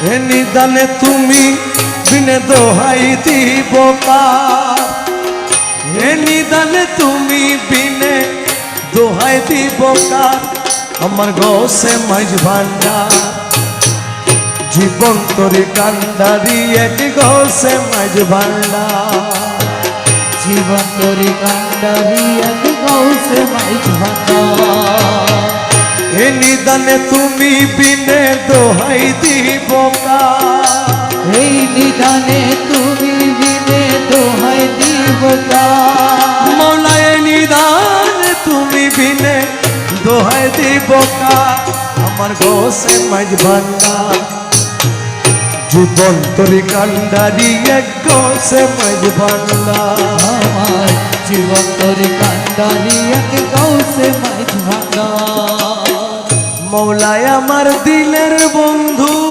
হে নিদানে তুমি বিনে দোহাই দিব কার, হে নিদানে তুমি বিনে দোহাই দিব কার, আমার গৌসে মাঝ ভান্ডার জীবন তোরে কান্ডারি এক গৌসে মাঝ ভান্ডার, জীবন তোরে কান্ডারি এক গৌসে মাঝ ভান্ডার। হে নিদানে তুমি বিনে দোহাই দিব কার, এই নিদানে তুমি বিনে দোহাই দিব কার, মৌলা এ নিদানে তুমি বিনে দোহাই দিব কার, আমার গৌসে মাঝ ভান্ডার জীবন তোরে কান্ডারি এক গৌসে মাঝ ভান্ডার, আমার জীবন তোরে কান্ডারি এক গৌসে মাঝ ভান্ডার। মৌলায় আমার দিলের বন্ধু।